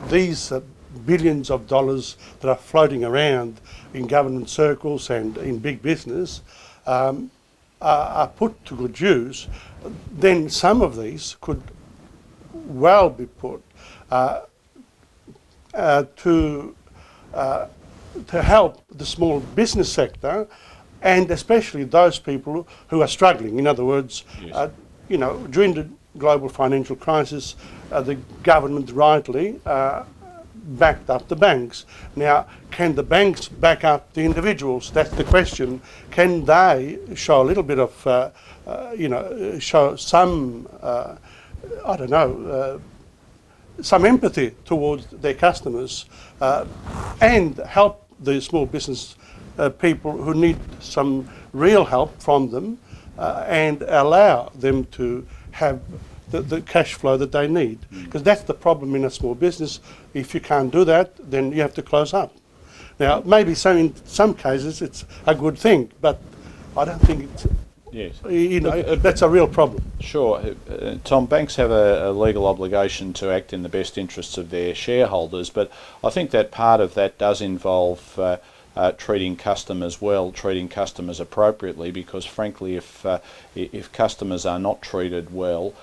these billions of dollars that are floating around in government circles and in big business are put to good use, then some of these could well be put to help the small business sector, and especially those people who are struggling. In other words, yes. During the global financial crisis, the government rightly backed up the banks. Now, can the banks back up the individuals? That's the question. Can they show a little bit of, show some, some empathy towards their customers and help the small business people who need some real help from them and allow them to have the cash flow that they need. Because that's the problem in a small business. If you can't do that, then you have to close up. Now, maybe in some cases it's a good thing, but I don't think it's, yes. That's a real problem. Sure. Tom, banks have a legal obligation to act in the best interests of their shareholders, but I think that part of that does involve treating customers well, treating customers appropriately, because frankly if customers are not treated well,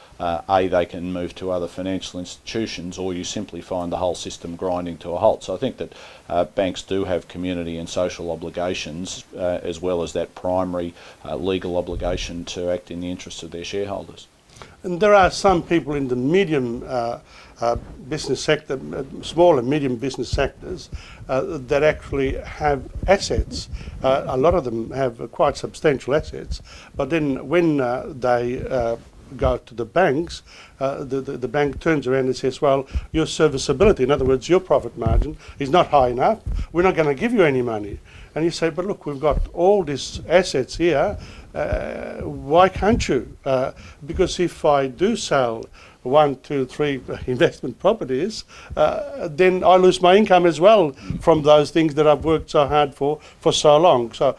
they can move to other financial institutions, or you simply find the whole system grinding to a halt. So I think that banks do have community and social obligations as well as that primary legal obligation to act in the interests of their shareholders. And there are some people in the medium business sector, small and medium business sectors, that actually have assets. A lot of them have quite substantial assets, but then when they go to the banks, the bank turns around and says, well, your serviceability, in other words, your profit margin is not high enough, we're not going to give you any money. And you say, but look, we've got all these assets here, why can't you? Because if I do sell 1, 2, 3 investment properties, then I lose my income as well from those things that I've worked so hard for so long. So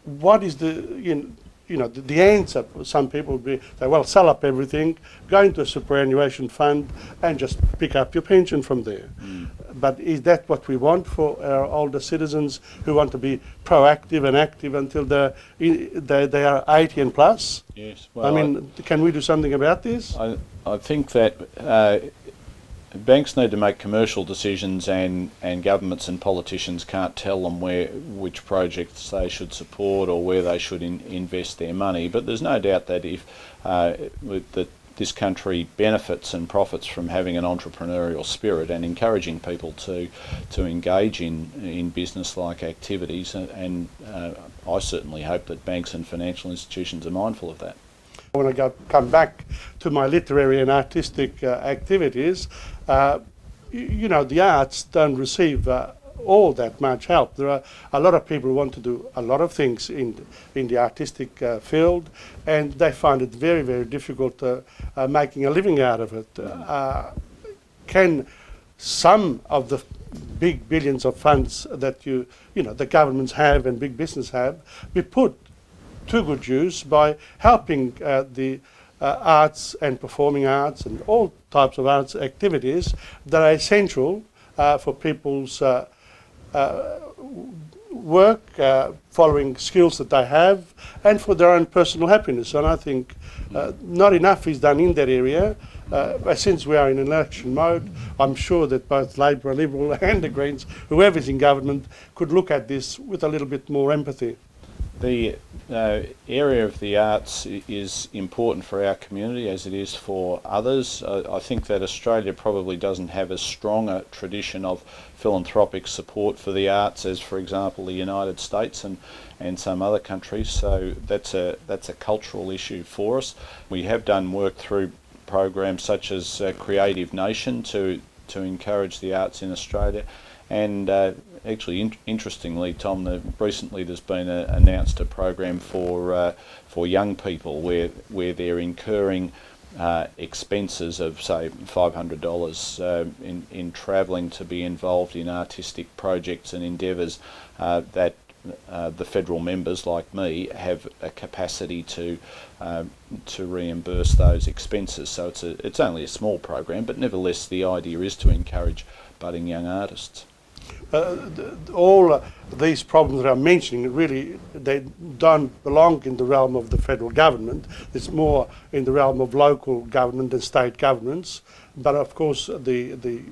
what is the answer? Some people would be, say, well, sell up everything, go into a superannuation fund and just pick up your pension from there. But is that what we want for our older citizens who want to be proactive and active until they are 80 and plus? Yes. Well, I mean, can we do something about this? I think that banks need to make commercial decisions, and governments and politicians can't tell them which projects they should support or where they should invest their money. But there's no doubt that if that this country benefits and profits from having an entrepreneurial spirit and encouraging people to engage in business-like activities, and I certainly hope that banks and financial institutions are mindful of that. When I come back to my literary and artistic activities, the arts don't receive all that much help. There are a lot of people who want to do a lot of things in the artistic field, and they find it very, very difficult making a living out of it. Can some of the big billions of funds that the governments have and big business have be put to good use by helping the arts and performing arts and all types of arts activities that are essential for people's work, following skills that they have, and for their own personal happiness. And I think not enough is done in that area. Since we are in election mode, I'm sure that both Labor, Liberal and the Greens, whoever's in government, could look at this with a little bit more empathy. The area of the arts is important for our community as it is for others. I think that Australia probably doesn't have as strong a tradition of philanthropic support for the arts as, for example, the United States and some other countries. So that's a cultural issue for us. We have done work through programs such as Creative Nation to encourage the arts in Australia. And actually, interestingly, Tom, recently there's been announced a program for young people where they're incurring expenses of, say, $500 in travelling to be involved in artistic projects and endeavours that the federal members like me have a capacity to reimburse those expenses. So it's only a small program, but nevertheless the idea is to encourage budding young artists. All these problems that I'm mentioning, really, they don't belong in the realm of the federal government. It's more in the realm of local government and state governments. But of course, the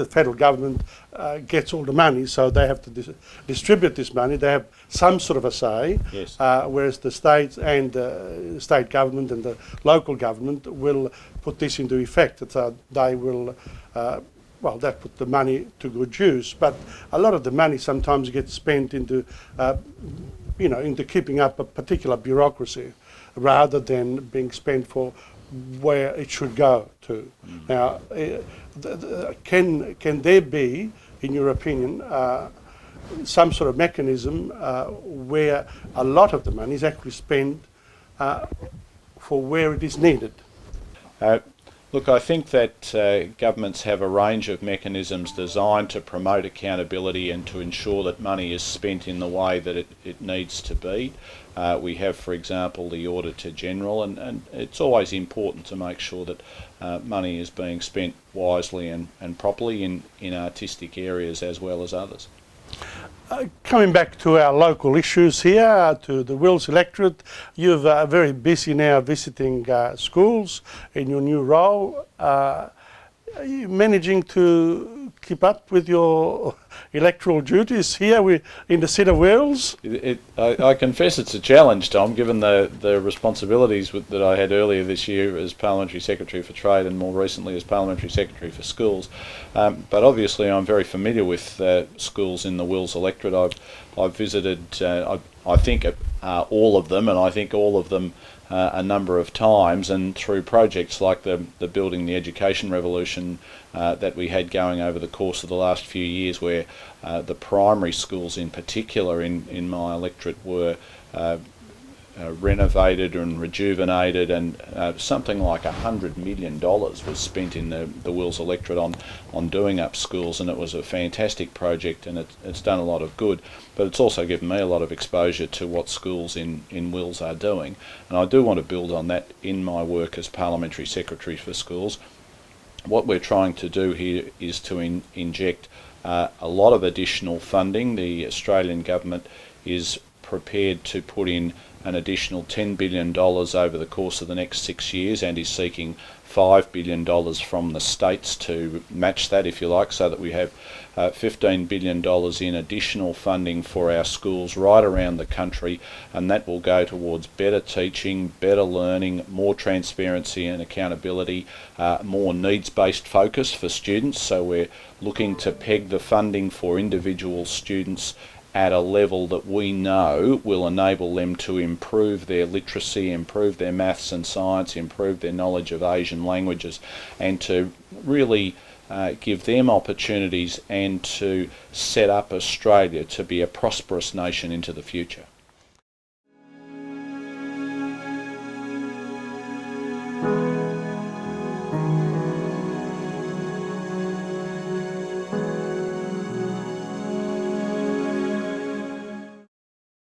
federal government gets all the money, so they have to distribute this money. They have some sort of a say, yes. Whereas the states and the state government and the local government will put this into effect. So they will. Well, that put the money to good use, but a lot of the money sometimes gets spent into, into keeping up a particular bureaucracy, rather than being spent for where it should go to. Now, can there be, in your opinion, some sort of mechanism where a lot of the money is actually spent for where it is needed? Look, I think that governments have a range of mechanisms designed to promote accountability and to ensure that money is spent in the way that it needs to be. We have, for example, the Auditor General, and it's always important to make sure that money is being spent wisely and properly in artistic areas as well as others. Coming back to our local issues here, to the Wills Electorate, you're very busy now visiting schools in your new role. Are you managing to keep up with your electoral duties here in the city of Wills? I confess it's a challenge, Tom, given the responsibilities that I had earlier this year as Parliamentary Secretary for Trade and more recently as Parliamentary Secretary for Schools. But obviously I'm very familiar with schools in the Wills Electorate. I've visited, I think, all of them, and I think all of them a number of times, and through projects like the Building the Education Revolution that we had going over the course of the last few years, where the primary schools in particular in my electorate were renovated and rejuvenated, and something like $100 million was spent in the Wills Electorate on doing up schools, and it was a fantastic project, and it's done a lot of good, but it's also given me a lot of exposure to what schools in Wills are doing, and I do want to build on that in my work as Parliamentary Secretary for Schools. What we're trying to do here is to inject a lot of additional funding. The Australian government is prepared to put in an additional $10 billion over the course of the next 6 years, and is seeking $5 billion from the states to match that, if you like, so that we have $15 billion in additional funding for our schools right around the country, and that will go towards better teaching, better learning, more transparency and accountability, more needs-based focus for students. So we're looking to peg the funding for individual students at a level that we know will enable them to improve their literacy, improve their maths and science, improve their knowledge of Asian languages, and to really give them opportunities and to set up Australia to be a prosperous nation into the future.